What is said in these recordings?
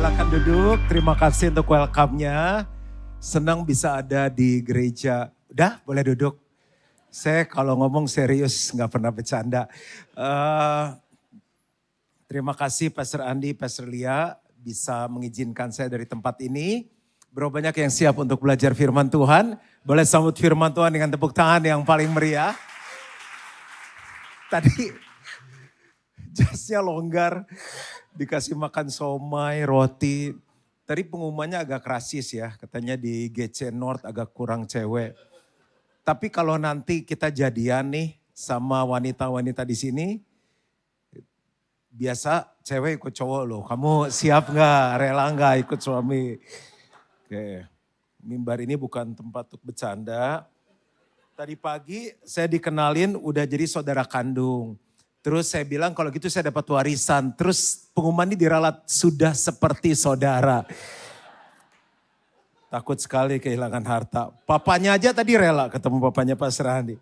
silakan duduk. Terima kasih untuk welcome-nya. Senang bisa ada di gereja. Udah, boleh duduk. Saya kalau ngomong serius, nggak pernah bercanda. Terima kasih Pastor Andi, Pastor Lia bisa mengizinkan saya dari tempat ini. Berapa banyak yang siap untuk belajar firman Tuhan. Boleh sambut firman Tuhan dengan tepuk tangan yang paling meriah. Tadi jasnya longgar, dikasih makan somai, roti. Tadi pengumumannya agak rasis ya, katanya di GC North agak kurang cewek. Tapi kalau nanti kita jadian nih sama wanita-wanita di sini, biasa cewek ikut cowok loh. Kamu siap nggak, rela nggak ikut suami? Oke, mimbar ini bukan tempat untuk bercanda. Tadi pagi saya dikenalin udah jadi saudara kandung. Terus saya bilang kalau gitu saya dapat warisan. Terus pengumuman ini diralat sudah seperti saudara. Takut sekali kehilangan harta. Papanya aja tadi rela ketemu papanya Pak Serandi.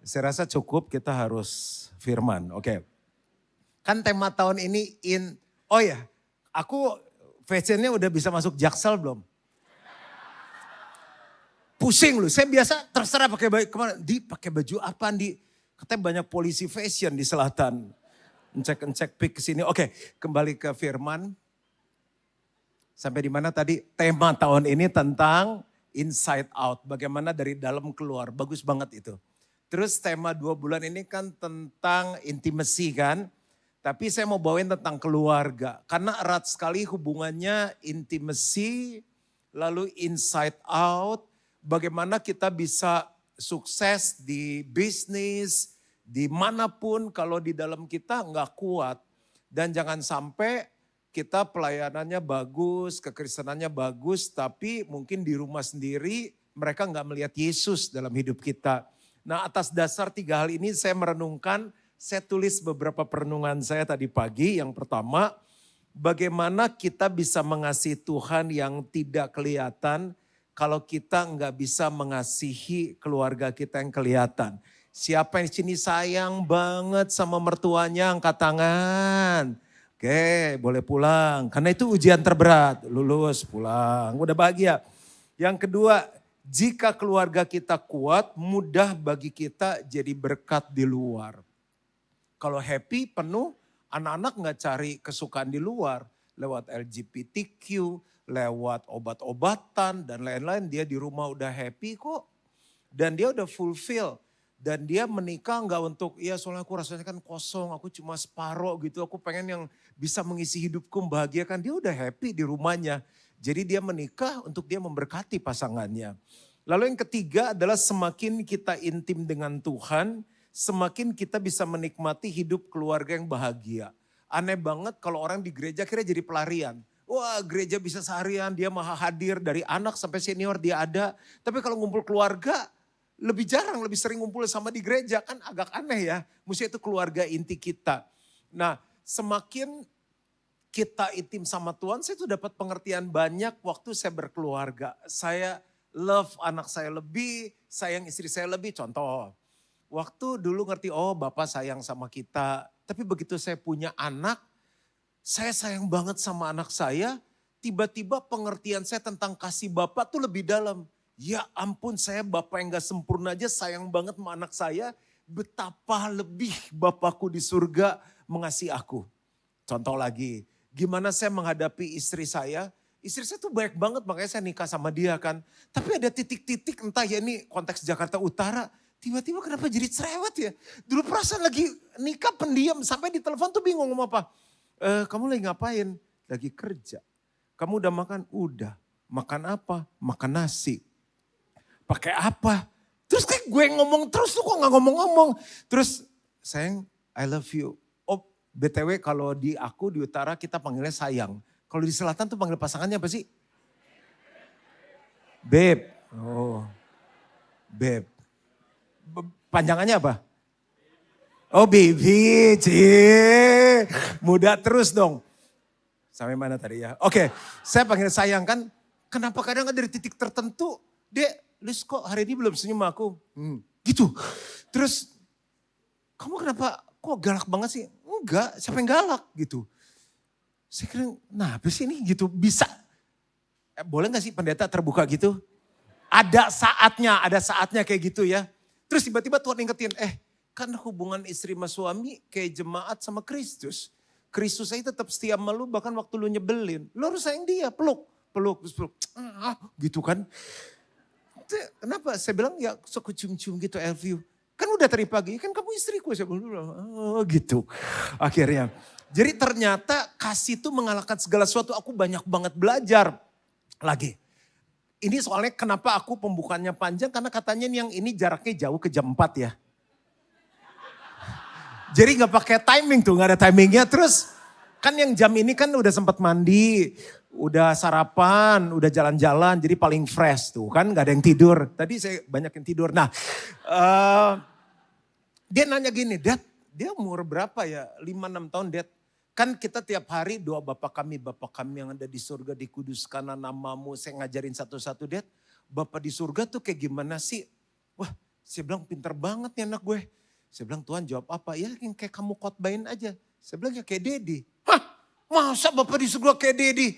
Saya rasa cukup kita harus firman. Oke. Kan tema tahun ini oh ya aku fashionnya udah bisa masuk Jaksel belum? Pusing loh, saya biasa terserah pakai baju kemana. Pakai baju apa Di? Katanya banyak polisi fashion di selatan. Ngecek pik ke sini. Oke, kembali ke firman. Sampai di mana tadi? Tema tahun ini tentang inside out. Bagaimana dari dalam keluar. Bagus banget itu. Terus tema 2 bulan ini kan tentang intimacy kan. Tapi saya mau bawain tentang keluarga. Karena erat sekali hubungannya intimacy, lalu inside out. Bagaimana kita bisa sukses di bisnis, dimanapun kalau di dalam kita nggak kuat. Dan jangan sampai kita pelayanannya bagus, kekristenannya bagus, tapi mungkin di rumah sendiri mereka nggak melihat Yesus dalam hidup kita. Nah atas dasar 3 hal ini saya merenungkan, saya tulis beberapa perenungan saya tadi pagi. Yang pertama, bagaimana kita bisa mengasihi Tuhan yang tidak kelihatan, kalau kita nggak bisa mengasihi keluarga kita yang kelihatan. Siapa yang di sini sayang banget sama mertuanya, angkat tangan. Oke, boleh pulang. Karena itu ujian terberat, lulus, pulang, udah bahagia. Yang kedua, jika keluarga kita kuat, mudah bagi kita jadi berkat di luar. Kalau happy, penuh, anak-anak nggak cari kesukaan di luar. Lewat LGBTQ, lewat obat-obatan dan lain-lain, dia di rumah udah happy kok. Dan dia udah fulfill. Dan dia menikah nggak untuk, ya soalnya aku rasanya kan kosong, aku cuma separoh gitu. Aku pengen yang bisa mengisi hidupku, membahagiakan. Dia udah happy di rumahnya. Jadi dia menikah untuk dia memberkati pasangannya. Lalu yang ketiga adalah semakin kita intim dengan Tuhan, semakin kita bisa menikmati hidup keluarga yang bahagia. Aneh banget kalau orang di gereja kira jadi pelarian. Wah gereja bisa seharian, dia maha hadir dari anak sampai senior dia ada. Tapi kalau ngumpul keluarga lebih jarang, lebih sering ngumpul sama di gereja. Kan agak aneh ya, mesti itu keluarga inti kita. Nah semakin kita intim sama Tuhan, saya tuh dapat pengertian banyak waktu saya berkeluarga. Saya love anak saya lebih, sayang istri saya lebih. Contoh, waktu dulu ngerti oh Bapak sayang sama kita. Tapi begitu saya punya anak, saya sayang banget sama anak saya, tiba-tiba pengertian saya tentang kasih Bapak tuh lebih dalam. Ya ampun saya Bapak yang gak sempurna aja sayang banget sama anak saya, betapa lebih Bapakku di surga mengasihi aku. Contoh lagi, gimana saya menghadapi istri saya tuh baik banget makanya saya nikah sama dia kan. Tapi ada titik-titik entah ya ini konteks Jakarta Utara, tiba-tiba kenapa jadi cerewet ya. Dulu perasaan lagi nikah pendiam sampai di telepon tuh bingung ngomong apa. Kamu lagi ngapain? Lagi kerja. Kamu udah makan? Udah. Makan apa? Makan nasi. Pakai apa? Terus kayak gue ngomong terus, lu kok gak ngomong-ngomong? Terus sayang, I love you. Oh BTW kalau di aku di utara kita panggilnya sayang. Kalau di selatan tuh panggil pasangannya apa sih? Babe. Oh, babe. Panjangannya apa? Oh baby, cie. Muda terus dong. Sampai mana tadi ya? Oke, saya panggil sayang kan. Kenapa kadang dari titik tertentu, Dek, Lis kok hari ini belum senyum aku? Gitu. Terus, kamu kenapa kok galak banget sih? Enggak, siapa yang galak gitu. Saya kira, nah apa sih ini gitu bisa. Boleh gak sih pendeta terbuka gitu? Ada saatnya kayak gitu ya. Terus tiba-tiba Tuhan ingetin, kan hubungan istri sama suami kayak jemaat sama Kristus. Kristus saya tetap setia sama lu bahkan waktu lu nyebelin. Lu harus sayang dia, peluk. Terus peluk. Gitu kan. Kenapa? Saya bilang ya suka cium-cium gitu, I love you. Kan udah tadi pagi, kan kamu istriku. Saya bilang, gitu. Akhirnya. Jadi ternyata kasih itu mengalahkan segala sesuatu. Aku banyak banget belajar lagi. Ini soalnya kenapa aku pembukaannya panjang, karena katanya yang ini jaraknya jauh ke jam 4 ya. Jadi gak pakai timing tuh, gak ada timingnya. Terus kan yang jam ini kan udah sempat mandi, udah sarapan, udah jalan-jalan, jadi paling fresh tuh kan, gak ada yang tidur. Tadi saya banyak yang tidur. Nah, dia nanya gini, Dad, dia umur berapa ya? 5-6 tahun, Dad. Kan kita tiap hari doa Bapa kami yang ada di surga, dikuduskan namamu. Saya ngajarin satu-satu, Dad. Bapa di surga tuh kayak gimana sih? Wah, saya bilang pinter banget nih anak gue. Saya bilang Tuhan jawab apa? Ya kayak kamu khotbahin aja. Saya bilang ya kayak Dedi. Hah, masa Bapa di surga kayak Dedi?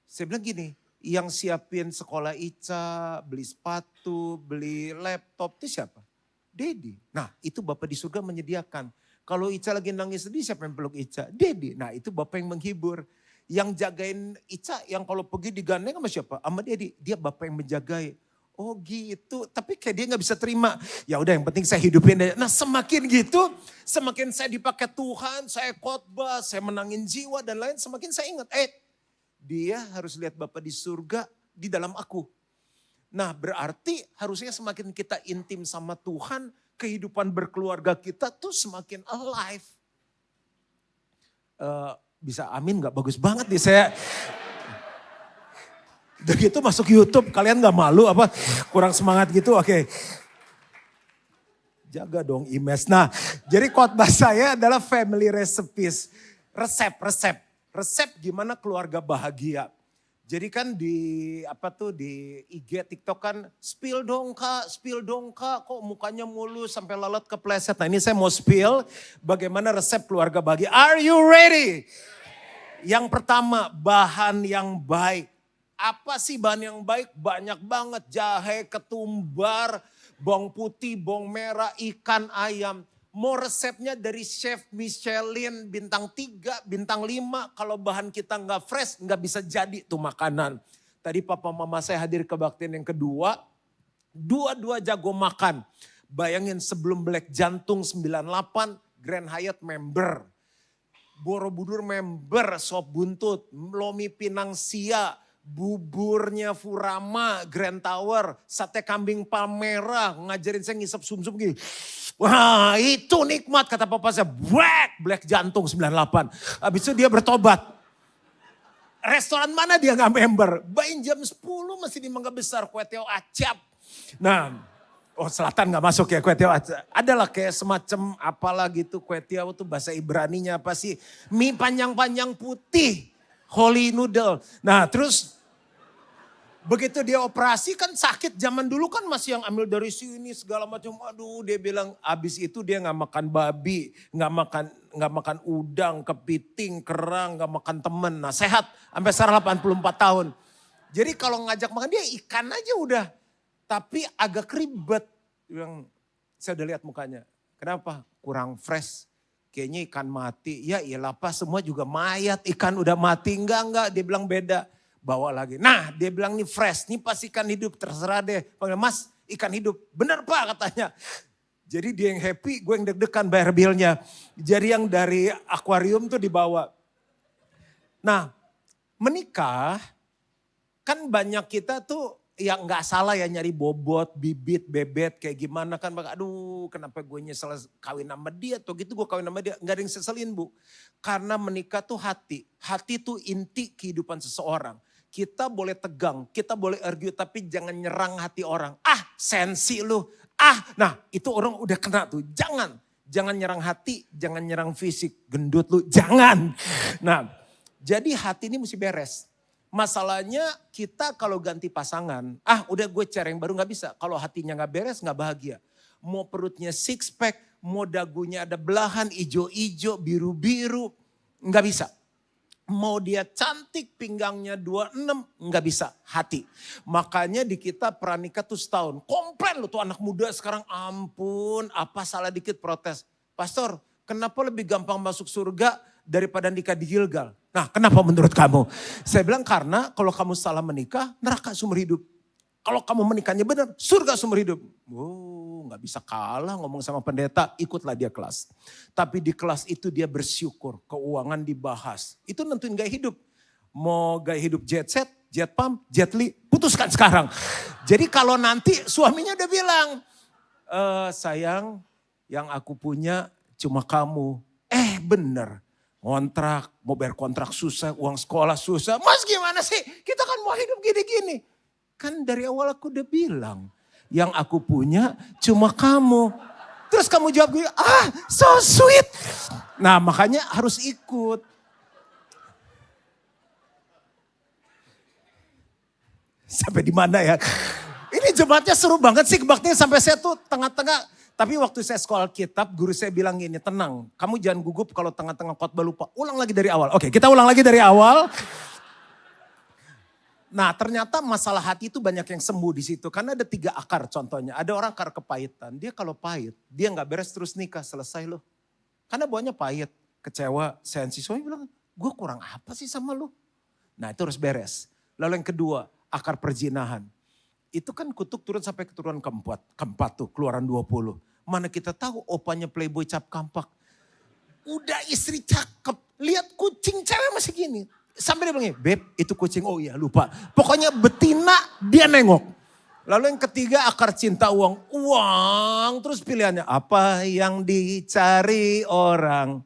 Saya bilang gini, yang siapin sekolah Ica, beli sepatu, beli laptop itu siapa? Dedi. Nah itu Bapa di surga menyediakan. Kalau Ica lagi nangis sedih, siapa yang peluk Ica? Dedi. Nah itu Bapak yang menghibur. Yang jagain Ica, yang kalau pergi digandeng sama siapa? Sama Dedi. Dia Bapak yang menjagai. Oh gitu, tapi kayak dia gak bisa terima. Ya udah yang penting saya hidupin dia. Nah semakin gitu, semakin saya dipakai Tuhan, saya khotbah, saya menangin jiwa dan lain. Semakin saya ingat, dia harus lihat Bapak di surga di dalam aku. Nah berarti harusnya semakin kita intim sama Tuhan, kehidupan berkeluarga kita tuh semakin alive. Bisa amin gak? Bagus banget nih saya. Udah gitu masuk YouTube, kalian gak malu apa? Kurang semangat gitu, oke. Jaga dong image. Nah jadi khotbah saya adalah family recipes. Resep gimana keluarga bahagia. Jadi kan di IG TikTok kan spill dong kak, kok mukanya mulus sampai lalat kepleset. Nah ini saya mau spill bagaimana resep keluarga bahagia. Are you ready? Yang pertama bahan yang baik. Apa sih bahan yang baik? Banyak banget, jahe, ketumbar, bawang putih, bawang merah, ikan, ayam. Mau resepnya dari chef Michelin bintang 3, bintang 5. Kalau bahan kita nggak fresh nggak bisa jadi tuh makanan. Tadi papa mama saya hadir kebaktian yang kedua. Dua-dua jago makan. Bayangin sebelum Black Jantung 98, Grand Hyatt member. Borobudur member, sop buntut, Lomi Pinang Sia, buburnya Furama, Grand Tower, sate kambing Palmera, ngajarin saya ngisep sumsum gini. Wah itu nikmat kata papa saya, Black Jantung 98. Habis itu dia bertobat. Restoran mana dia gak member? Bayin jam 10 masih di Mangga Besar, kue teo acap. Nah, selatan gak masuk ya kue teo acap. Adalah kayak semacam apalah gitu kue teo tuh bahasa Ibraninya apa sih. Mie panjang-panjang putih, holy noodle. Nah terus begitu dia operasi kan sakit, zaman dulu kan masih yang ambil dari sini segala macam. Aduh dia bilang abis itu dia gak makan babi, gak makan udang, kepiting, kerang, gak makan temen. Nah sehat sampai sekarang 84 tahun. Jadi kalau ngajak makan dia ikan aja udah. Tapi agak ribet. Yang saya udah lihat mukanya. Kenapa? Kurang fresh. Kayaknya ikan mati. Ya iyalah apa semua juga mayat. Ikan udah mati. Enggak. Dia bilang beda. Bawa lagi. Nah dia bilang nih fresh, nih pas ikan hidup terserah deh. Panggil Mas ikan hidup, bener Pak katanya. Jadi dia yang happy, gue yang deg-degan bayar bilnya. Jadi yang dari akuarium tuh dibawa. Nah menikah kan banyak kita tuh yang gak salah ya nyari bobot, bibit, bebet kayak gimana kan. Aduh kenapa gue nyesel kawin sama dia atau gitu gue kawin sama dia. Gak ada yang seselin Bu. Karena menikah tuh hati. Hati tuh inti kehidupan seseorang. Kita boleh tegang, kita boleh argue tapi jangan nyerang hati orang. Sensi lu. Nah itu orang udah kena tuh. Jangan nyerang hati, jangan nyerang fisik. Gendut lu, jangan. Nah jadi hati ini mesti beres. Masalahnya kita kalau ganti pasangan, udah gue cari yang baru gak bisa. Kalau hatinya gak beres gak bahagia. Mau perutnya six pack, mau dagunya ada belahan, ijo-ijo, biru-biru. Gak bisa. Mau dia cantik, pinggangnya 26, nggak bisa, hati. Makanya di kita pranikah tuh setahun. Komplain lo tuh anak muda sekarang, ampun, apa salah dikit protes. Pastor, kenapa lebih gampang masuk surga daripada nikah di Gilgal? Nah, kenapa menurut kamu? Saya bilang karena kalau kamu salah menikah, neraka seumur hidup. Kalau kamu menikahnya benar, surga seumur hidup. Oh, nggak bisa kalah ngomong sama pendeta, ikutlah dia kelas. Tapi di kelas itu dia bersyukur, keuangan dibahas. Itu nentuin gaya hidup. Mau gaya hidup jet set, jet pump, jet li, putuskan sekarang. Jadi kalau nanti suaminya udah bilang, sayang yang aku punya cuma kamu. Bener, kontrak, mau bayar kontrak susah, uang sekolah susah. Mas gimana sih, kita kan mau hidup gini-gini. Kan dari awal aku udah bilang, yang aku punya cuma kamu. Terus kamu jawab gue, so sweet. Nah makanya harus ikut. Sampai di mana ya? Ini jemaatnya seru banget sih kebaktian sampai saya tuh tengah-tengah. Tapi waktu saya sekolah Alkitab, guru saya bilang gini, tenang. Kamu jangan gugup kalau tengah-tengah khotbah lupa. Ulang lagi dari awal. Oke, kita ulang lagi dari awal. Nah ternyata masalah hati itu banyak yang sembuh di situ. Karena ada 3 akar contohnya. Ada orang akar kepahitan. Dia kalau pahit, dia gak beres terus nikah, selesai loh. Karena bawahnya pahit, kecewa, sensi. Soalnya bilang, gue kurang apa sih sama lo? Nah itu harus beres. Lalu yang kedua, akar perjinahan. Itu kan kutuk turun sampai keturunan keempat tuh, keluaran 20. Mana kita tahu opanya playboy cap kampak. Udah istri cakep, lihat kucing cewek masih gini. Sampai dia bilang, beb itu kucing, oh iya lupa. Pokoknya betina dia nengok. Lalu yang ketiga akar cinta uang. Uang terus pilihannya apa yang dicari orang.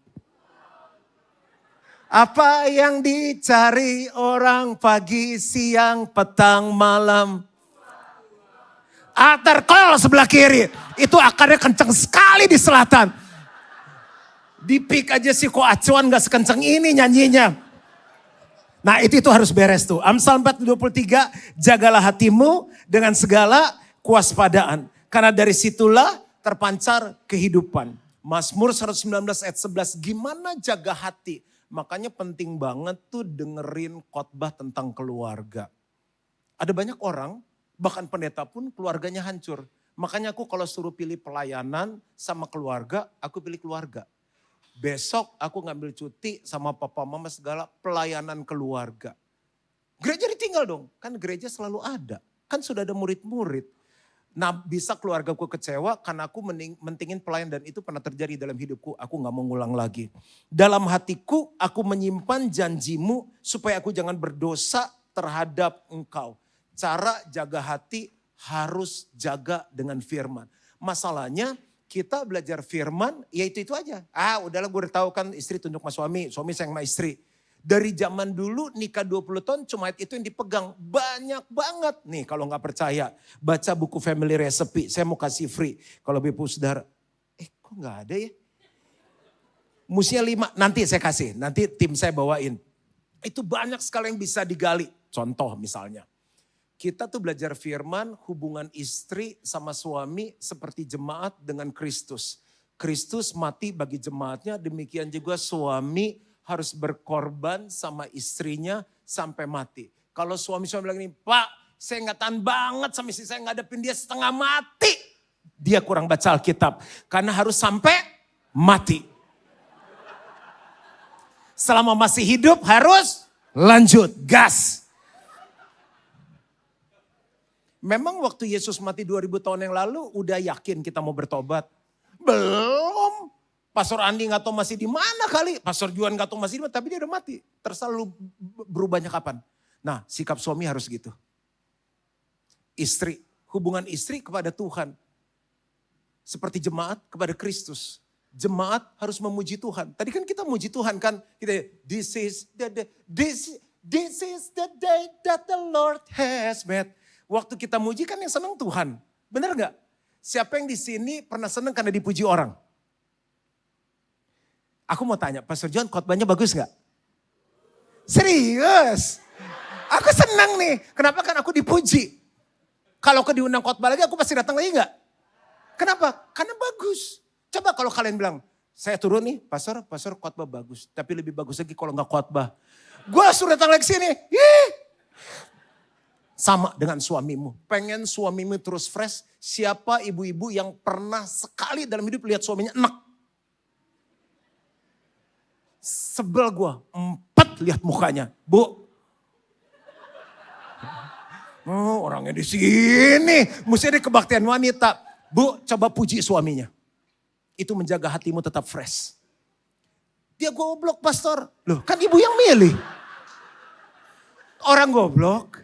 Apa yang dicari orang pagi, siang, petang, malam. Terkol sebelah kiri. Itu akarnya kenceng sekali di selatan. Di pik aja sih kok acuan gak sekenceng ini nyanyinya. Nah itu harus beres tuh. Amsal 4:23, jagalah hatimu dengan segala kewaspadaan. Karena dari situlah terpancar kehidupan. Mazmur 119 ayat 11, gimana jaga hati? Makanya penting banget tuh dengerin khotbah tentang keluarga. Ada banyak orang, bahkan pendeta pun keluarganya hancur. Makanya aku kalau suruh pilih pelayanan sama keluarga, aku pilih keluarga. Besok aku ngambil cuti sama papa mama segala pelayanan keluarga. Gereja ditinggal dong, kan gereja selalu ada. Kan sudah ada murid-murid. Nah bisa keluargaku kecewa karena aku mentingin pelayan dan itu pernah terjadi dalam hidupku. Aku gak mau ngulang lagi. Dalam hatiku aku menyimpan janjimu supaya aku jangan berdosa terhadap engkau. Cara jaga hati harus jaga dengan firman. Masalahnya kita belajar firman, ya itu aja. Udahlah gue udah tahu kan istri tunduk sama suami sayang sama istri. Dari zaman dulu nikah 20 tahun cuma itu yang dipegang. Banyak banget. Nih kalau gak percaya, baca buku Family Recipe. Saya mau kasih free. Kalau Bapak Saudara, kok gak ada ya? Musia 5, nanti saya kasih. Nanti tim saya bawain. Itu banyak sekali yang bisa digali. Contoh misalnya. Kita tuh belajar firman, hubungan istri sama suami seperti jemaat dengan Kristus. Kristus mati bagi jemaatnya, demikian juga suami harus berkorban sama istrinya sampai mati. Kalau suami-suami bilang ini, Pak saya gak tahan banget sama istri saya ngadepin dia setengah mati. Dia kurang baca Alkitab, karena harus sampai mati. Selama masih hidup harus lanjut, gas. Memang waktu Yesus mati 2000 tahun yang lalu udah yakin kita mau bertobat? Belum. Pastor Andi gak tahu masih di mana kali. Pastor Juan gak tahu masih di mana, tapi dia udah mati. Terserah lu berubahnya kapan. Nah sikap suami harus gitu. Istri, hubungan istri kepada Tuhan. Seperti jemaat kepada Kristus. Jemaat harus memuji Tuhan. Tadi kan kita memuji Tuhan kan. Kita, this is the day that the Lord has made. Waktu kita muji kan yang senang Tuhan. Benar gak? Siapa yang di sini pernah senang karena dipuji orang? Aku mau tanya, Pastor John khotbahnya bagus gak? Serius? Aku senang nih. Kenapa? Kan aku dipuji. Kalau aku diundang khotbah lagi aku pasti datang lagi gak? Kenapa? Karena bagus. Coba kalau kalian bilang, saya turun nih, Pastor khotbah bagus. Tapi lebih bagus lagi kalau gak khotbah. Gue suruh datang lagi sini. Ih. Sama dengan suamimu. Pengen suamimu terus fresh. Siapa ibu-ibu yang pernah sekali dalam hidup lihat suaminya enak? Sebel gue. 4 lihat mukanya. Bu. Oh, orangnya di sini. Mesti ada kebaktian wanita. Bu, coba puji suaminya. Itu menjaga hatimu tetap fresh. Dia goblok pastor. Loh, kan ibu yang milih. Orang goblok.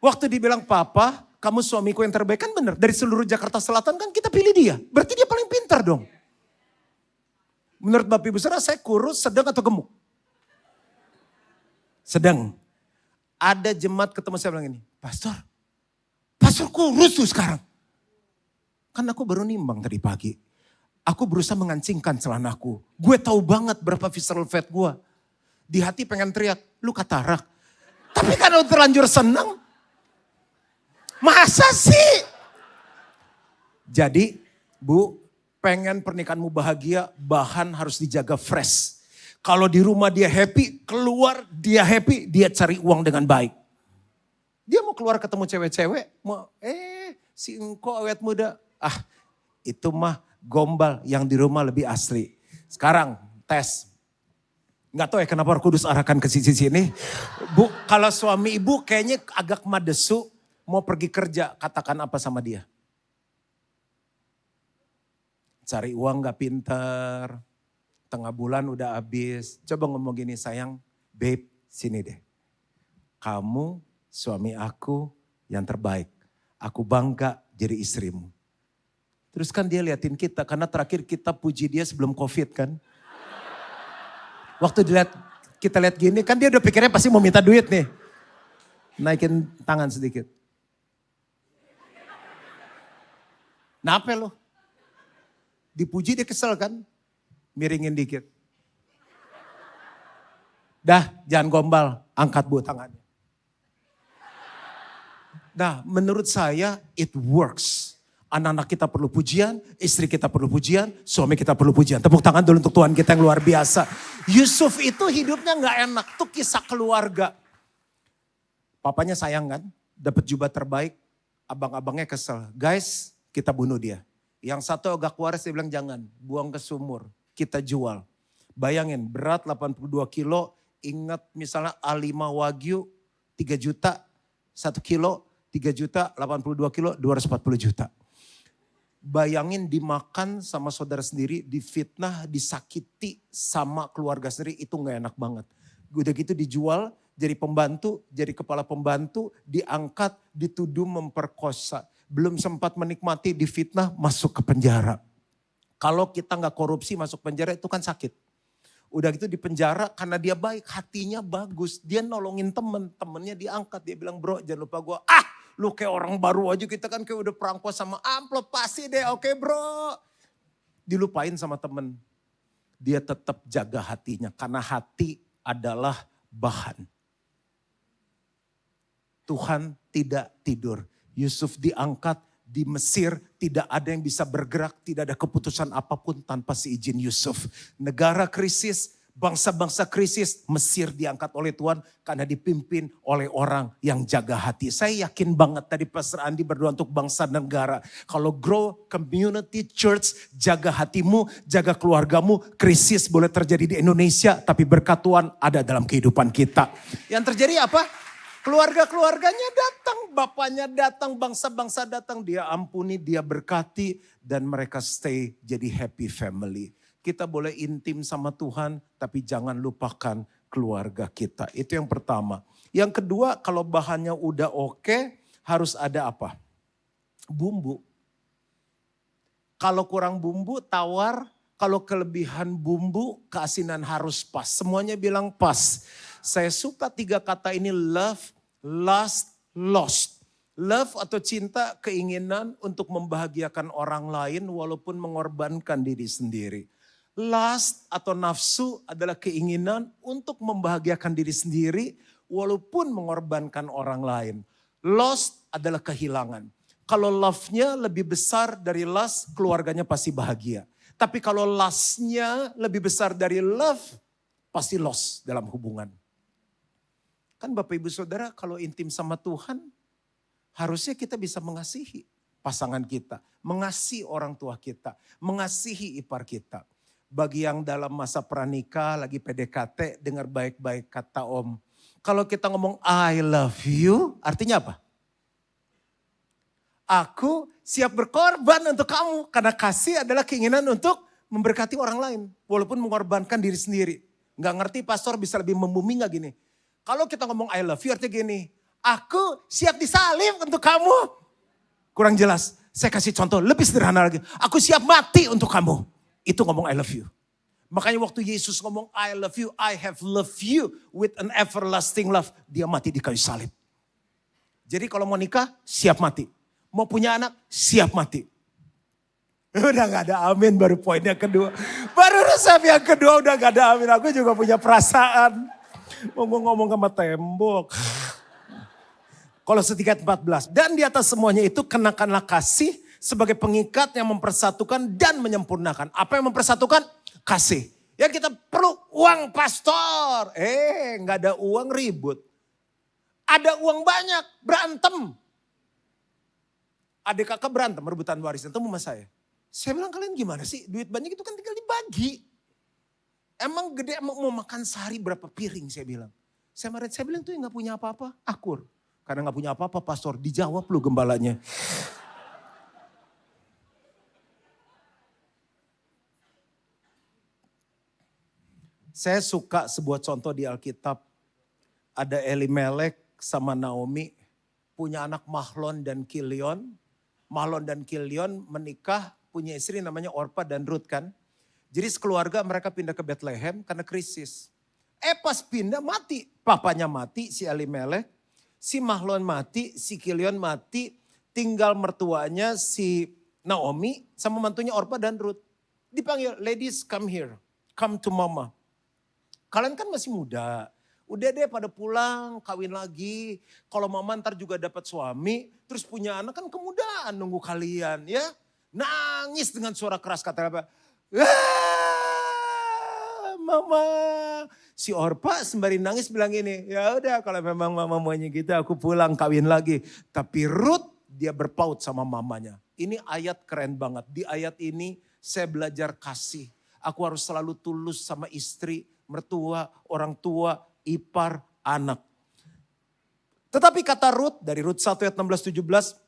Waktu dibilang papa, kamu suamiku yang terbaik, kan benar. Dari seluruh Jakarta Selatan kan kita pilih dia. Berarti dia paling pintar dong. Menurut Bapak Ibu Saudara, saya kurus, sedang atau gemuk? Sedang. Ada jemaat ketemu saya bilang ini, pastor kurus tuh sekarang. Kan aku baru nimbang tadi pagi. Aku berusaha mengancingkan celanaku. Gue tahu banget berapa visceral fat gue. Di hati pengen teriak, lu katarak. Tapi karena terlanjur senang, masa sih? Jadi, Bu, pengen pernikahanmu bahagia, bahan harus dijaga fresh. Kalau di rumah dia happy, keluar dia happy, dia cari uang dengan baik. Dia mau keluar ketemu cewek-cewek, mau si engkau awet muda. Ah, itu mah gombal, yang di rumah lebih asli. Sekarang tes. Nggak tahu ya kenapa Roh Kudus arahkan ke sini. Bu, kalau suami ibu kayaknya agak madesu, mau pergi kerja, katakan apa sama dia? Cari uang gak pinter, tengah bulan udah habis. Coba ngomong gini, sayang, babe, sini deh. Kamu suami aku yang terbaik. Aku bangga jadi istrimu. Terus kan dia liatin kita, karena terakhir kita puji dia sebelum COVID kan. Waktu kita lihat gini, kan dia udah pikirnya pasti mau minta duit nih. Naikin tangan sedikit. Kenapa lo? Dipuji dia kesel kan? Miringin dikit. Dah, jangan gombal, angkat Bu tangannya. Nah, menurut saya it works. Anak-anak kita perlu pujian, istri kita perlu pujian, suami kita perlu pujian. Tepuk tangan dulu untuk Tuhan kita yang luar biasa. Yusuf itu hidupnya gak enak, tuh kisah keluarga. Papanya sayang kan, dapat jubah terbaik, abang-abangnya kesel. Guys, kita bunuh dia. Yang satu agak waras dia bilang jangan, buang ke sumur, kita jual. Bayangin berat 82 kilo, ingat misalnya A5 Wagyu 3 juta, 1 kilo 3 juta, 82 kilo 240 juta. Bayangin dimakan sama saudara sendiri, difitnah, disakiti sama keluarga sendiri, itu gak enak banget. Udah gitu dijual, jadi pembantu, jadi kepala pembantu, diangkat, dituduh memperkosa. Belum sempat menikmati, difitnah, masuk ke penjara. Kalau kita gak korupsi masuk penjara itu kan sakit. Udah gitu di penjara karena dia baik, hatinya bagus. Dia nolongin temennya diangkat. Dia bilang bro jangan lupa gue, lu kayak orang baru aja kita kan kayak udah perangkos sama amplop pasti deh oke bro. Dilupain sama temen. Dia tetap jaga hatinya karena hati adalah bahan. Tuhan tidak tidur. Yusuf diangkat di Mesir, tidak ada yang bisa bergerak, tidak ada keputusan apapun tanpa seizin Yusuf. Negara krisis, bangsa-bangsa krisis, Mesir diangkat oleh Tuhan karena dipimpin oleh orang yang jaga hati. Saya yakin banget tadi Pastor Andi berdoa untuk bangsa dan negara. Kalau grow community church, jaga hatimu, jaga keluargamu, krisis boleh terjadi di Indonesia, tapi berkat Tuhan ada dalam kehidupan kita. Yang terjadi apa? Keluarga-keluarganya datang, bapaknya datang, bangsa-bangsa datang. Dia ampuni, dia berkati dan mereka stay jadi happy family. Kita boleh intim sama Tuhan tapi jangan lupakan keluarga kita. Itu yang pertama. Yang kedua kalau bahannya udah oke, harus ada apa? Bumbu. Kalau kurang bumbu tawar, kalau kelebihan bumbu keasinan harus pas. Semuanya bilang pas. Saya suka 3 kata ini love, lust, lost. Love atau cinta keinginan untuk membahagiakan orang lain walaupun mengorbankan diri sendiri. Lust atau nafsu adalah keinginan untuk membahagiakan diri sendiri walaupun mengorbankan orang lain. Lost adalah kehilangan. Kalau love-nya lebih besar dari lust, keluarganya pasti bahagia. Tapi kalau lust-nya lebih besar dari love, pasti lost dalam hubungan. Kan Bapak Ibu Saudara kalau intim sama Tuhan, harusnya kita bisa mengasihi pasangan kita. Mengasihi orang tua kita. Mengasihi ipar kita. Bagi yang dalam masa pranikah, lagi PDKT, dengar baik-baik kata Om. Kalau kita ngomong I love you, artinya apa? Aku siap berkorban untuk kamu. Karena kasih adalah keinginan untuk memberkati orang lain. Walaupun mengorbankan diri sendiri. Nggak ngerti pastor bisa lebih membumi nggak gini. Kalau kita ngomong I love you artinya gini. Aku siap disalib untuk kamu. Kurang jelas. Saya kasih contoh lebih sederhana lagi. Aku siap mati untuk kamu. Itu ngomong I love you. Makanya waktu Yesus ngomong I love you. I have loved you with an everlasting love. Dia mati di kayu salib. Jadi kalau mau nikah siap mati. Mau punya anak siap mati. Udah gak ada amin baru poin yang kedua. Baru resep yang kedua udah gak ada amin. Aku juga punya perasaan. Ngomong-ngomong sama tembok. Kolose 3:14. Dan di atas semuanya itu kenakanlah kasih sebagai pengikat yang mempersatukan dan menyempurnakan. Apa yang mempersatukan? Kasih. Ya kita perlu uang pastor. Gak ada uang ribut. Ada uang banyak berantem. Adik kakak berantem rebutan warisan itu sama saya. Saya bilang kalian gimana sih? Duit banyak itu kan tinggal dibagi. Emang gede mau makan sehari berapa piring saya bilang. Saya bilang tuh yang gak punya apa-apa akur. Karena gak punya apa-apa pastor dijawab lu gembalanya. Saya suka sebuah contoh di Alkitab. Ada Elimelek sama Naomi punya anak Mahlon dan Kilion. Mahlon dan Kilion menikah punya istri namanya Orpa dan Rut kan. Jadi sekeluarga mereka pindah ke Bethlehem karena krisis. Pas pindah mati. Papanya mati si Elimelek. Si Mahlon mati, si Kilion mati. Tinggal mertuanya si Naomi sama mantunya Orpa dan Rut. Dipanggil, ladies come here. Come to mama. Kalian kan masih muda. Udah deh pada pulang, kawin lagi. Kalau mama ntar juga dapat suami, terus punya anak kan kemudahan nunggu kalian ya. Nangis dengan suara keras kata apa? Mama. Si Orpa sembari nangis bilang gini, ya udah kalau memang mama maunya gitu aku pulang kawin lagi. Tapi Ruth dia berpaut sama mamanya. Ini ayat keren banget. Di ayat ini saya belajar kasih. Aku harus selalu tulus sama istri, mertua, orang tua, ipar, anak. Tetapi kata Ruth dari Ruth 1 ayat 16-17.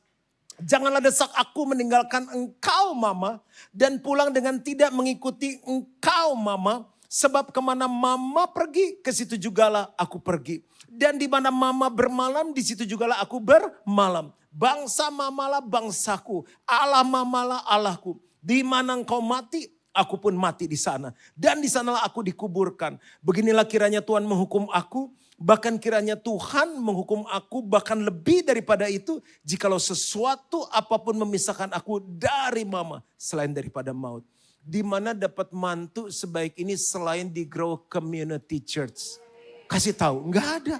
Janganlah desak aku meninggalkan engkau mama. Dan pulang dengan tidak mengikuti engkau mama. Sebab kemana mama pergi ke situ jugalah aku pergi. Dan di mana mama bermalam di situ jugalah aku bermalam. Bangsa mamalah bangsaku. Allah mamalah Allahku. Di mana engkau mati aku pun mati di sana. Dan di sanalah aku dikuburkan. Beginilah kiranya Tuhan menghukum aku. Bahkan kiranya Tuhan menghukum aku bahkan lebih daripada itu. Jikalau sesuatu apapun memisahkan aku dari mama. Selain daripada maut. Di mana dapat mantu sebaik ini selain di Grow Community Church. Kasih tahu, enggak ada.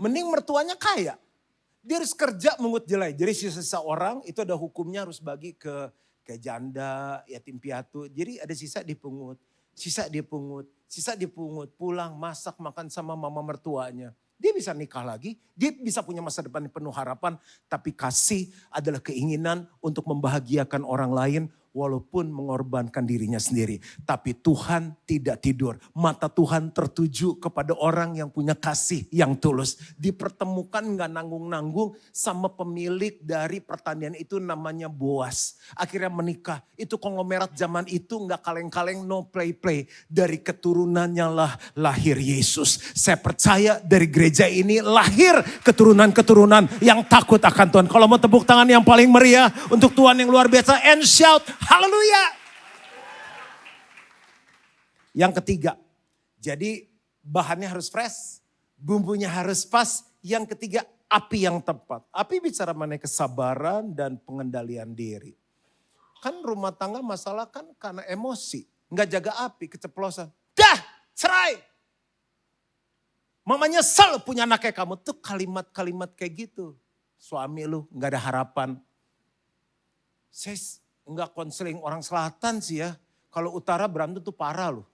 Mending mertuanya kaya. Dia harus kerja mengut jelai. Jadi sisa-sisa orang itu ada hukumnya harus bagi ke janda, yatim piatu. Jadi ada sisa dipungut, sisa dipungut, sisa dipungut. Pulang masak makan sama mama mertuanya. Dia bisa nikah lagi, dia bisa punya masa depan yang penuh harapan. Tapi kasih adalah keinginan untuk membahagiakan orang lain. Walaupun mengorbankan dirinya sendiri. Tapi Tuhan tidak tidur. Mata Tuhan tertuju kepada orang yang punya kasih yang tulus. Dipertemukan gak nanggung-nanggung sama pemilik dari pertanian itu namanya Boas. Akhirnya menikah. Itu konglomerat zaman itu gak kaleng-kaleng, no play-play. Dari keturunannya lah lahir Yesus. Saya percaya dari gereja ini lahir keturunan-keturunan yang takut akan Tuhan. Kalau mau tepuk tangan yang paling meriah untuk Tuhan yang luar biasa and shout. Haleluya. Yang ketiga, jadi bahannya harus fresh, bumbunya harus pas. Yang ketiga, api yang tepat. Api bicara mengenai kesabaran dan pengendalian diri. Kan rumah tangga masalah kan karena emosi. Nggak jaga api, keceplosan. Dah, cerai. Mama nyesel punya anak kayak kamu. Tuh kalimat-kalimat kayak gitu. Suami lu nggak ada harapan. Saya enggak konseling orang selatan sih ya. Kalau utara berantem tuh parah loh.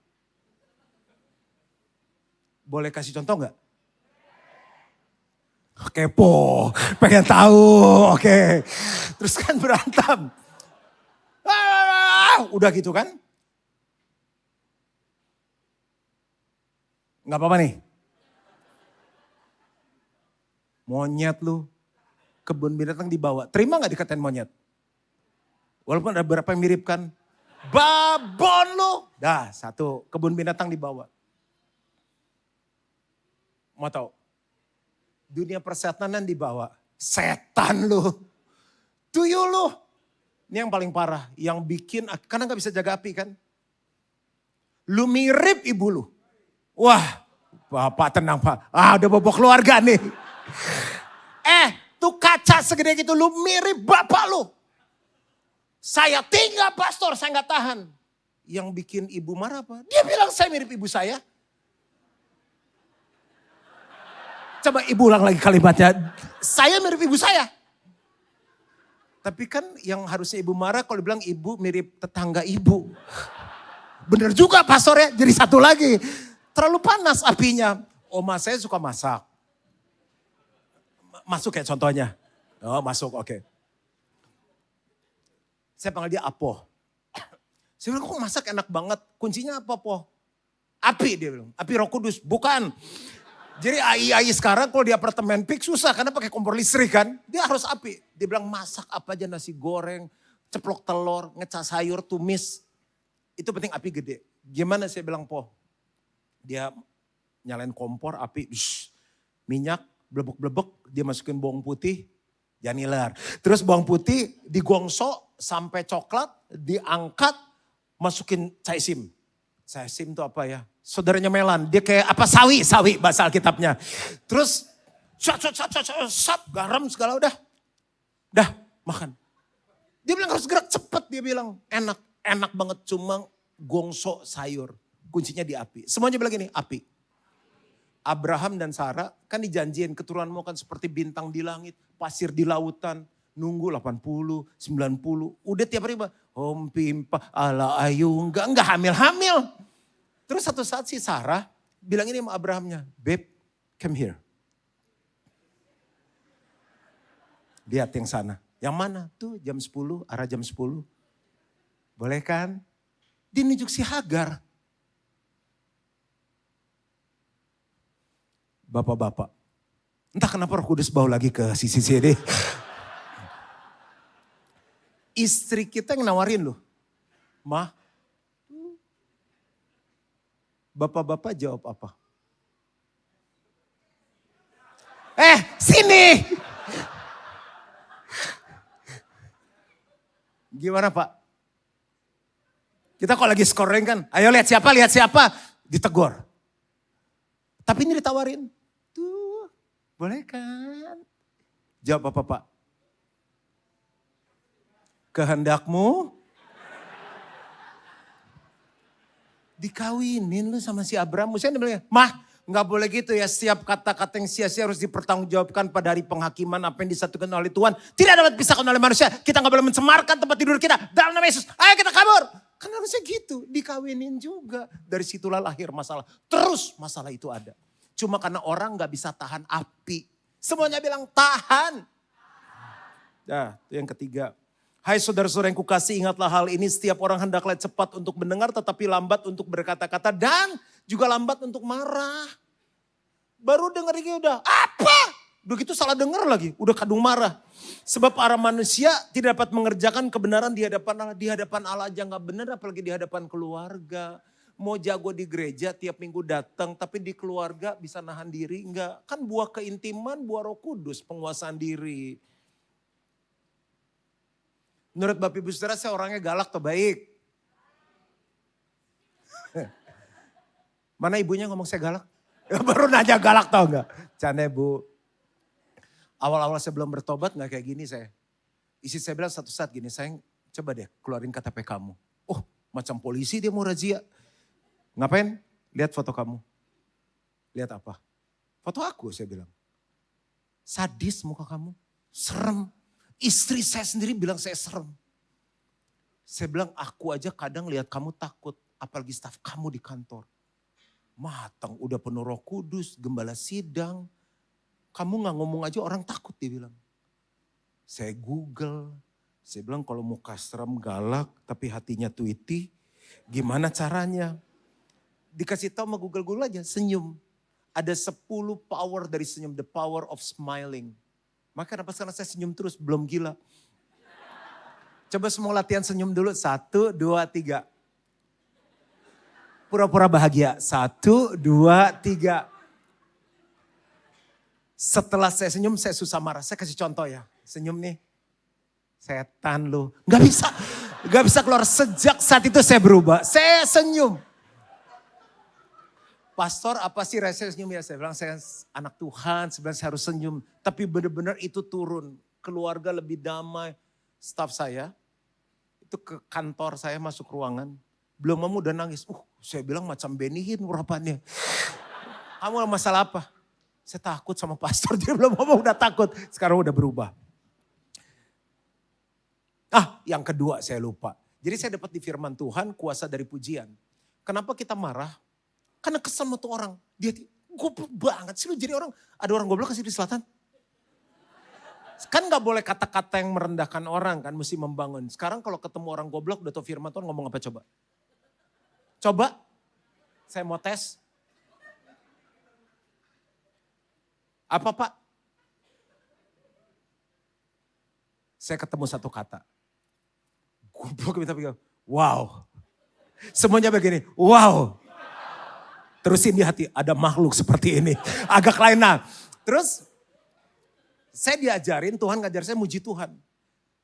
Boleh kasih contoh enggak? Kepo, pengen tahu, oke. Terus kan berantem. Udah gitu kan. Gak apa-apa nih. Monyet lu, kebun binatang dibawa. Terima gak dikatain monyet? Walaupun ada beberapa yang mirip kan. Babon lu. Dah satu, kebun binatang dibawa. Mau tahu? Dunia persetanan dibawa. Setan lu. Tuyul lu. Ini yang paling parah. Yang bikin, karena gak bisa jaga api kan. Lu mirip ibu lu. Wah, Bapak tenang Pak. Udah bobok keluarga nih. Tuh kaca segede gitu lu mirip bapak lu. Saya tinggal pastor, saya gak tahan. Yang bikin ibu marah apa? Dia bilang saya mirip ibu saya. Coba ibu ulang lagi kalimatnya. Saya mirip ibu saya. Tapi kan yang harusnya ibu marah kalau bilang ibu mirip tetangga ibu. Bener juga pastor ya, jadi satu lagi. Terlalu panas apinya. Oma saya suka masak. Masuk ya contohnya. Oh masuk, oke. Saya panggil dia Apo. Saya bilang kok masak enak banget. Kuncinya apa Po? Api dia bilang. Api Roh Kudus. Bukan. Jadi AI sekarang kalau di apartemen pik susah karena pakai kompor listrik kan. Dia harus api. Dia bilang masak apa aja nasi goreng, ceplok telur, ngecas sayur, tumis. Itu penting api gede. Gimana saya bilang Po? Dia nyalain kompor api, minyak, blebek-blebek, dia masukin bawang putih, janiler. Terus bawang putih digongso sampai coklat, diangkat, masukin caisim. Caisim itu apa ya? Saudaranya Melan, dia kayak apa sawi bahasa Alkitabnya. Terus garam segala udah makan. Dia bilang harus gerak cepet, dia bilang enak banget cuma gongso sayur. Kuncinya di api. Semuanya bilang gini, api. Abraham dan Sarah kan dijanjiin keturunanmu kan seperti bintang di langit, pasir di lautan. Nunggu 80, 90. Udah tiap hari Om Pimpa, ala ayu, enggak hamil-hamil. Terus satu saat si Sarah bilang ini sama Abrahamnya, babe, come here. Lihat yang sana. Yang mana? Tuh jam 10, arah jam 10. Boleh kan? Dia nunjuk si Hagar. Bapak-bapak. Entah kenapa Roh Kudus bawa lagi ke sisi sini. Istri kita yang nawarin loh. Ma, bapak-bapak jawab apa? Sini. Gimana Pak? Kita kok lagi scoring kan, ayo lihat siapa, ditegur. Tapi ini ditawarin, tuh boleh kan? Jawab apa Pak? Kehendakmu dikawinin lu sama si Abraham. Saya bilang, mah gak boleh gitu ya, setiap kata-kata yang sia-sia harus dipertanggungjawabkan pada hari penghakiman. Apa yang disatukan oleh Tuhan tidak dapat dipisahkan oleh manusia. Kita gak boleh mencemarkan tempat tidur kita dalam nama Yesus. Ayo kita kabur. Kan harusnya gitu, dikawinin juga. Dari situlah lahir masalah. Terus masalah itu ada. Cuma karena orang gak bisa tahan api. Semuanya bilang tahan. Nah, itu yang ketiga. Hai saudara-saudara yang kukasih, ingatlah hal ini, setiap orang hendaklah cepat untuk mendengar tetapi lambat untuk berkata-kata dan juga lambat untuk marah. Baru dengar ini udah apa? Udah gitu salah dengar lagi, udah kadung marah. Sebab para manusia tidak dapat mengerjakan kebenaran di hadapan Allah. Di hadapan Allah aja gak benar, apalagi di hadapan keluarga. Mau jago di gereja tiap minggu datang, tapi di keluarga bisa nahan diri enggak. Kan buah keintiman, buah Roh Kudus, penguasaan diri. Menurut Bapak Ibu Saudara saya orangnya galak atau baik? Mana ibunya ngomong saya galak? Baru nanya galak tau enggak? Canda Bu. Awal-awal saya belum bertobat enggak kayak gini saya. Istri saya bilang satu saat gini, sayang coba deh keluarin KTP kamu. Oh macam polisi dia mau razia. Ngapain? Lihat foto kamu. Lihat apa? Foto aku saya bilang. Sadis muka kamu. Serem. Istri saya sendiri bilang saya serem. Saya bilang aku aja kadang lihat kamu takut. Apalagi staf kamu di kantor. Matang udah penuh Roh Kudus, gembala sidang. Kamu gak ngomong aja orang takut, dia bilang. Saya Google, saya bilang kalau mau kastram galak tapi hatinya tweety, gimana caranya? Dikasih tahu sama Google aja, senyum. Ada 10 power dari senyum, the power of smiling. Maka kenapa sekarang saya senyum terus, belum gila. Coba semua latihan senyum dulu, 1, 2, 3. Pura-pura bahagia, 1, 2, 3. Setelah saya senyum, saya susah marah. Saya kasih contoh ya, senyum nih. Setan lu. Gak bisa keluar. Sejak saat itu saya berubah. Saya senyum. Pastor, apa sih rahasia senyum ya? Saya bilang saya anak Tuhan, sebenarnya saya harus senyum. Tapi benar-benar itu turun. Keluarga lebih damai. Staf saya, itu ke kantor saya masuk ruangan. Belum mau udah nangis. Saya bilang macam Benny Hinn urapannya. Kamu masalah apa? Saya takut sama pastor. Dia belum ngomong udah takut. Sekarang udah berubah. Yang kedua saya lupa. Jadi saya dapat di firman Tuhan kuasa dari pujian. Kenapa kita marah? Karena kesel sama tuh orang. Dia goblok banget sih lu jadi orang. Ada orang goblok kasih di selatan? Kan gak boleh kata-kata yang merendahkan orang kan. Mesti membangun. Sekarang kalau ketemu orang goblok udah tau firman Tuhan ngomong apa coba? Coba. Saya mau tes. Apa Pak? Saya ketemu satu kata. Goblok minta pikir, wow. Semuanya begini, wow. Terusin di hati, ada makhluk seperti ini. Agak lain. Nah, terus saya diajarin, Tuhan ngajar saya muji Tuhan.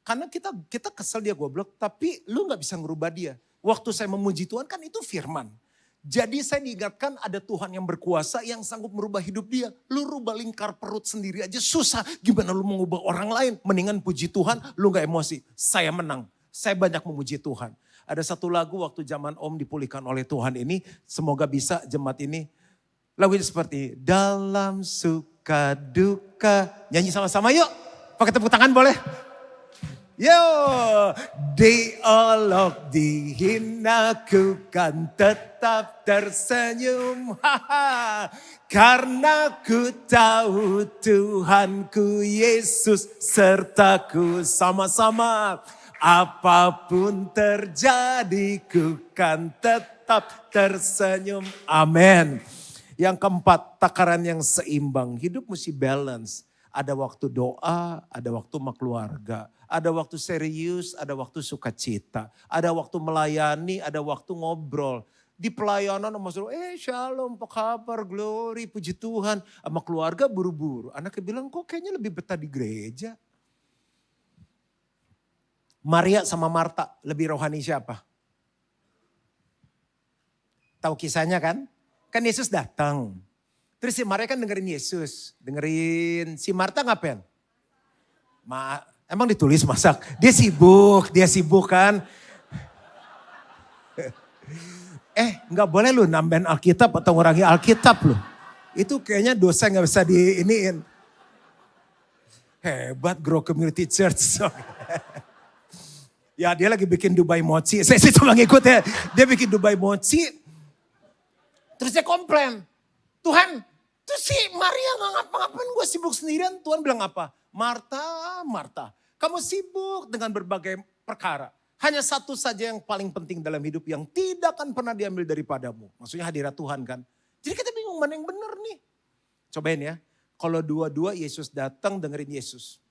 Karena kita kesel dia goblok, tapi lu gak bisa ngerubah dia. Waktu saya memuji Tuhan kan itu firman. Jadi saya diingatkan ada Tuhan yang berkuasa yang sanggup merubah hidup dia. Lu rubah lingkar perut sendiri aja susah. Gimana lu mengubah orang lain? Mendingan puji Tuhan, lu gak emosi. Saya menang. Saya banyak memuji Tuhan. Ada satu lagu waktu zaman Om dipulihkan oleh Tuhan ini. Semoga bisa jemaat ini. Lagu ini seperti dalam suka duka. Nyanyi sama-sama yuk. Pakai tepuk tangan boleh? Yo, diolok dihina ku kan tetap tersenyum. Karena ku tahu Tuhanku Yesus sertaku sama-sama. Apapun terjadi ku kan tetap tersenyum. Amin. Yang keempat, takaran yang seimbang. Hidup mesti balance. Ada waktu doa, ada waktu sama keluarga. Ada waktu serius, ada waktu sukacita. Ada waktu melayani, ada waktu ngobrol. Di pelayanan sama saudara, shalom, apa kabar, glory, puji Tuhan. Sama keluarga buru-buru. Anaknya bilang, kok kayaknya lebih betah di gereja. Maria sama Marta, lebih rohani siapa? Tahu kisahnya kan? Kan Yesus datang. Terus si Maria kan dengerin Yesus. Dengerin si Marta ngapain? Emang ditulis masak? Dia sibuk kan. Nggak boleh lu nambahin Alkitab atau ngurangi Alkitab lu. Itu kayaknya dosa nggak bisa diiniin. Hebat Grow Community Church. Ya dia lagi bikin Dubai Mochi. Saya cuma ngikut ya. Dia bikin Dubai Mochi. Terus dia komplain. Tuhan, tuh si Maria gak ngapa-ngapain, gue sibuk sendirian. Tuhan bilang apa? Marta, kamu sibuk dengan berbagai perkara. Hanya satu saja yang paling penting dalam hidup yang tidak akan pernah diambil daripadamu. Maksudnya hadirat Tuhan kan. Jadi kita bingung mana yang benar nih. Cobain ya. Kalau dua-dua Yesus datang dengerin Yesus.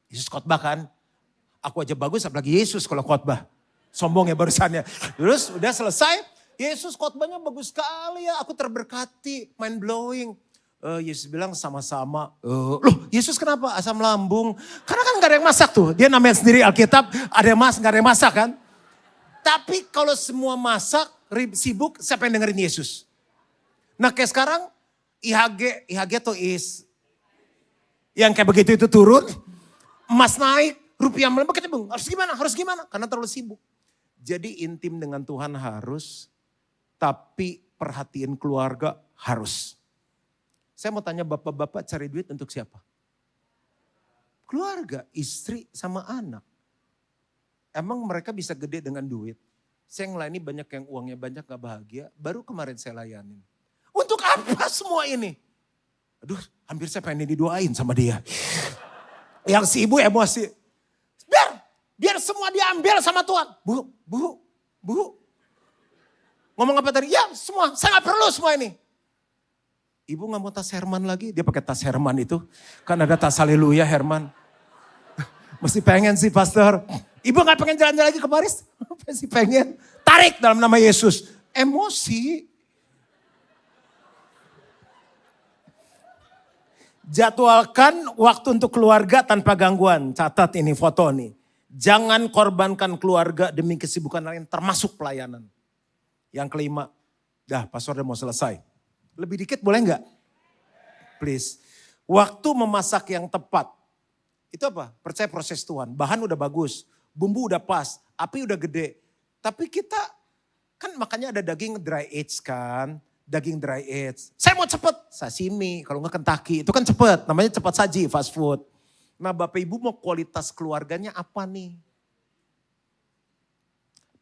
Yesus khotbah kan. Aku aja bagus apalagi Yesus kalau khotbah. Sombong ya barusannya. Terus udah selesai. Yesus khotbahnya bagus sekali ya. Aku terberkati. Mind blowing. Yesus bilang sama-sama. Loh Yesus kenapa asam lambung? Karena kan gak ada yang masak tuh. Dia namanya sendiri Alkitab. Ada yang masak, gak ada yang masak kan. Tapi kalau semua masak, sibuk, siapa yang dengerin Yesus? Nah kayak sekarang IHG tuh yang kayak begitu itu turun. Emas naik, rupiah melemah. Kita bingung harus gimana? Karena terlalu sibuk. Jadi intim dengan Tuhan harus. Tapi perhatian keluarga harus. Saya mau tanya bapak-bapak cari duit untuk siapa? Keluarga, istri sama anak. Emang mereka bisa gede dengan duit? Saya ngelayani banyak yang uangnya banyak gak bahagia. Baru kemarin saya layanin. Untuk apa semua ini? Aduh, hampir saya pengen didoain sama dia. Yang si ibu emosi. Biar semua diambil sama Tuhan. Bu. Ngomong apa tadi? Ya semua, saya gak perlu semua ini. Ibu gak mau tas Herman lagi, dia pakai tas Herman itu. Kan ada tas Haleluya Herman. Mesti pengen sih pastor. Ibu gak pengen jalan-jalan lagi ke Paris? Pasti pengen. Tarik dalam nama Yesus. Emosi. Jadwalkan waktu untuk keluarga tanpa gangguan. Catat ini foto nih. Jangan korbankan keluarga demi kesibukan lain termasuk pelayanan. Yang kelima, pastor udah mau selesai. Lebih dikit boleh nggak? Please. Waktu memasak yang tepat. Itu apa? Percaya proses Tuhan. Bahan udah bagus, bumbu udah pas, api udah gede. Tapi kita kan makanya ada daging dry age kan. Daging dry age. Saya mau cepet, sashimi, kalau nggak Kentucky. Itu kan cepet, namanya cepat saji, fast food. Nah Bapak Ibu mau kualitas keluarganya apa nih?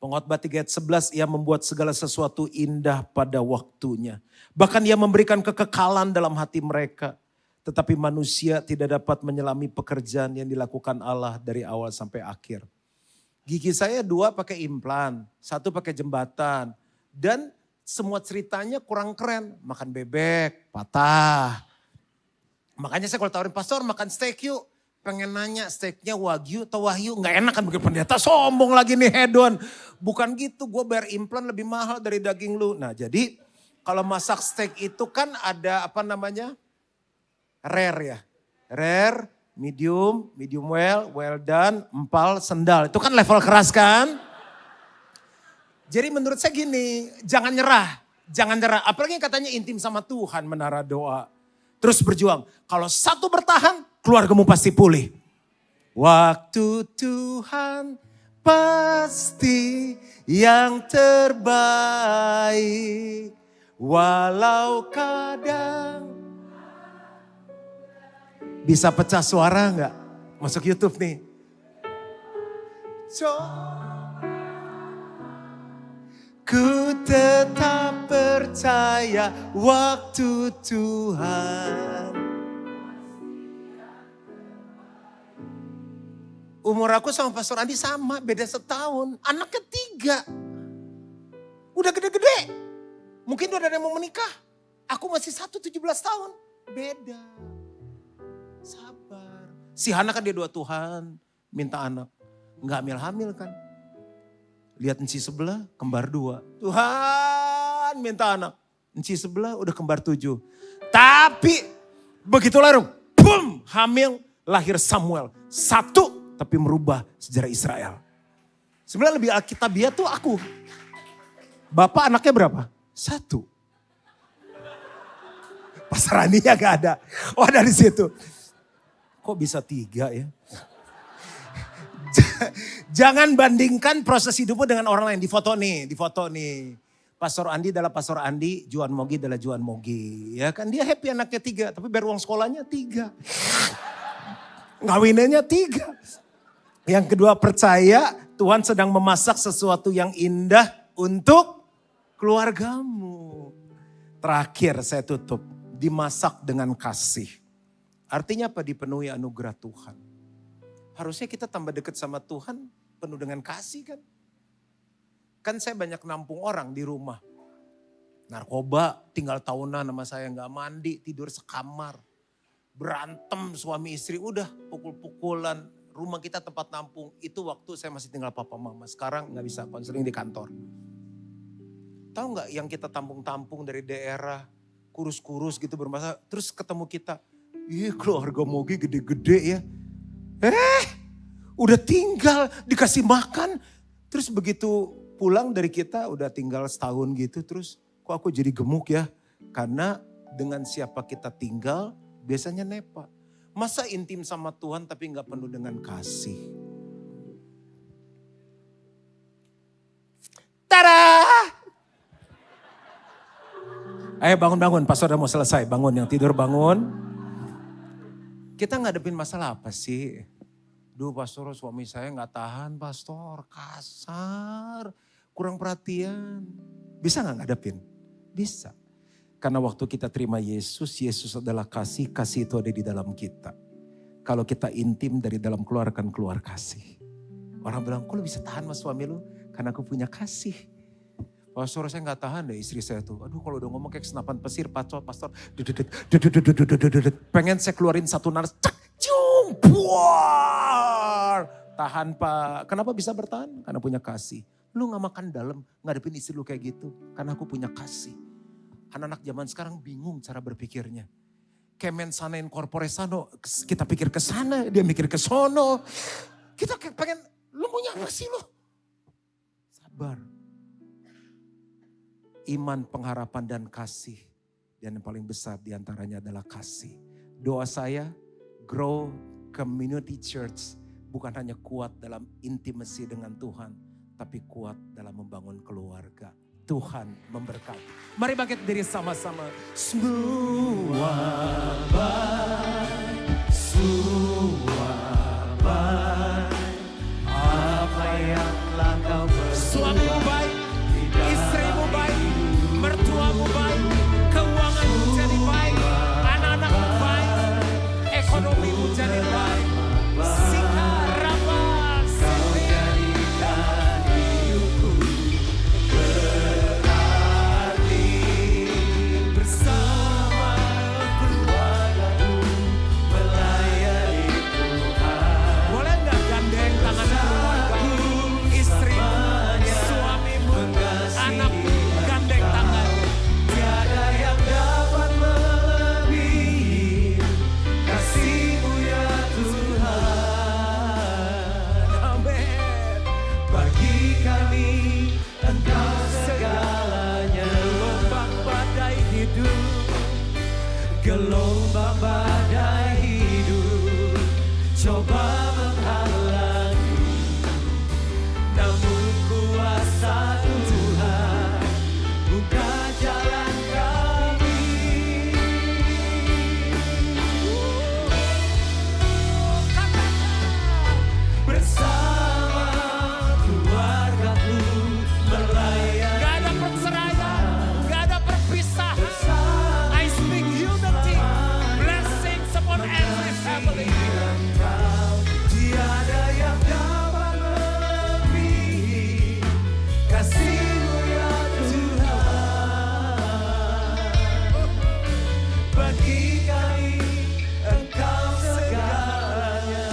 Pengkhotbah 3 ayat 11, ia membuat segala sesuatu indah pada waktunya. Bahkan ia memberikan kekekalan dalam hati mereka. Tetapi manusia tidak dapat menyelami pekerjaan yang dilakukan Allah dari awal sampai akhir. Gigi saya 2 pakai implan, 1 pakai jembatan. Dan semua ceritanya kurang keren. Makan bebek, patah. Makanya saya kalau tawarin pastor makan steak yuk. Pengen nanya steaknya wagyu atau wahyu. Gak enak kan bikin pendeta sombong lagi nih hedon. Bukan gitu, gue bayar implan lebih mahal dari daging lu. Nah jadi kalau masak steak itu kan ada apa namanya? Rare ya. Rare, medium well done, empal, sendal. Itu kan level keras kan? Jadi menurut saya gini, jangan nyerah. Apalagi yang katanya intim sama Tuhan menara doa. Terus berjuang. Kalau satu bertahan, keluargamu pasti pulih. Waktu Tuhan pasti yang terbaik. Walau kadang. Bisa pecah suara enggak? Masuk YouTube nih. Ku tetap percaya waktu Tuhan. Umur aku sama Pastor Andi sama, beda setahun. Anaknya 3. Udah gede-gede. Mungkin udah ada yang mau menikah. Aku masih 17 tahun. Beda. Sabar. Si Hana kan dia 2 Tuhan, minta anak. Enggak hamil-hamil kan. Lihat enci sebelah, kembar 2. Tuhan minta anak. Enci sebelah udah kembar 7. Tapi begitu lahir, boom, hamil, lahir Samuel. 1, tapi merubah sejarah Israel. Sebenarnya lebih alkitabiah tuh aku. Bapak anaknya berapa? 1. Pasarannya gak ada. Oh dari situ. Kok bisa 3 ya? Jangan bandingkan proses hidupmu dengan orang lain. Di foto nih. Pastor Andi adalah Pastor Andi, Juan Mogi adalah Juan Mogi. Ya kan dia happy anaknya 3, tapi bayar uang sekolahnya 3. Ngawinannya 3. Yang kedua percaya Tuhan sedang memasak sesuatu yang indah untuk keluargamu. Terakhir saya tutup, dimasak dengan kasih. Artinya apa? Dipenuhi anugerah Tuhan. Harusnya kita tambah dekat sama Tuhan penuh dengan kasih kan. Kan saya banyak nampung orang di rumah. Narkoba tinggal tahunan sama saya, gak mandi, tidur sekamar. Berantem suami istri, udah pukul-pukulan. Rumah kita tempat nampung, itu waktu saya masih tinggal papa mama. Sekarang gak bisa konseling di kantor. Tahu gak yang kita tampung-tampung dari daerah, kurus-kurus gitu bermasalah. Terus ketemu kita, ih keluarga Mogi gede-gede ya. Udah tinggal dikasih makan. Terus begitu pulang dari kita udah tinggal setahun gitu. Terus kok aku jadi gemuk ya. Karena dengan siapa kita tinggal biasanya nepa. Masa intim sama Tuhan tapi gak penuh dengan kasih. Tada! Ayo bangun-bangun, pastor udah mau selesai. Bangun, yang tidur bangun. Kita ngadepin masalah apa sih? Duh pastor, suami saya gak tahan pastor, kasar, kurang perhatian. Bisa gak ngadepin? Bisa. Karena waktu kita terima Yesus, Yesus adalah kasih, kasih itu ada di dalam kita. Kalau kita intim dari dalam keluar akan keluar kasih. Orang bilang, kok lu bisa tahan sama suami lu? Karena aku punya kasih. Pastor, saya gak tahan deh istri saya tuh. Aduh kalau udah ngomong kayak senapan pesir, pastor. Pengen saya keluarin satu naras, cek, cium, buar. Tahan Pak. Kenapa bisa bertahan? Karena punya kasih. Lu gak makan dalam, ngadepin istri lu kayak gitu. Karena aku punya kasih. Anak-anak zaman sekarang bingung cara berpikirnya. Kemen sanain corpore sano, kita pikir ke sana, dia mikir ke sono. Kita pengen, lu maunya apa sih lu? Sabar. Iman, pengharapan, dan kasih. Dan yang paling besar diantaranya adalah kasih. Doa saya, grow community church. Bukan hanya kuat dalam intimasi dengan Tuhan. Tapi kuat dalam membangun keluarga. Tuhan memberkati. Mari bangkit diri sama-sama. Semua baik, semua baik. Apa yang telah kau berbuat. Suamimu baik, istrimu baik, mertuamu baik, keuanganmu jadi baik, anak-anakmu baik, ekonomimu jadi baik. Gelombang badai hidup coba menghalangi, namun kuasa Tuhan buka jalan kami. Bersama keluargaku melayani. Gak ada perceraian, gak ada perpisahan. Every family. Tiada yang dapat melebihi kasih-Mu ya Tuhan. Bagi kami Engkau segalanya.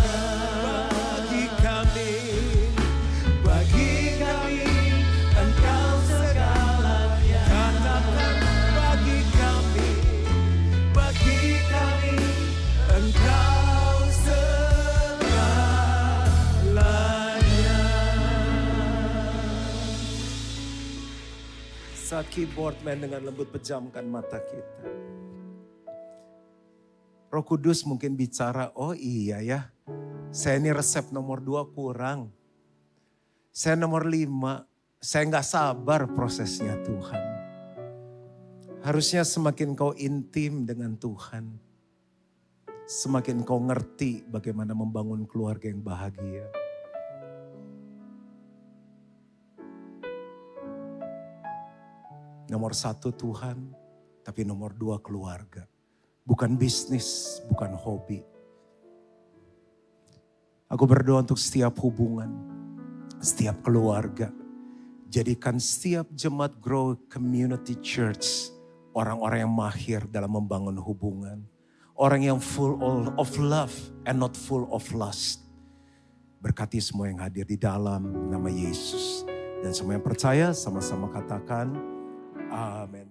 Bagi kami Engkau segalanya. Katakan bagi kami Engkau segalanya. Saat keyboard main dengan lembut, pejamkan mata kita. Roh Kudus mungkin bicara, oh iya ya, saya ini resep nomor 2 kurang. Saya nomor 5, saya gak sabar prosesnya Tuhan. Harusnya semakin kau intim dengan Tuhan, semakin kau ngerti bagaimana membangun keluarga yang bahagia. Nomor 1 Tuhan, tapi nomor 2 keluarga. Bukan bisnis, bukan hobi. Aku berdoa untuk setiap hubungan, setiap keluarga. Jadikan setiap jemaat Grow Community Church orang-orang yang mahir dalam membangun hubungan. Orang yang full of love and not full of lust. Berkati semua yang hadir di dalam nama Yesus. Dan semua yang percaya sama-sama katakan amin.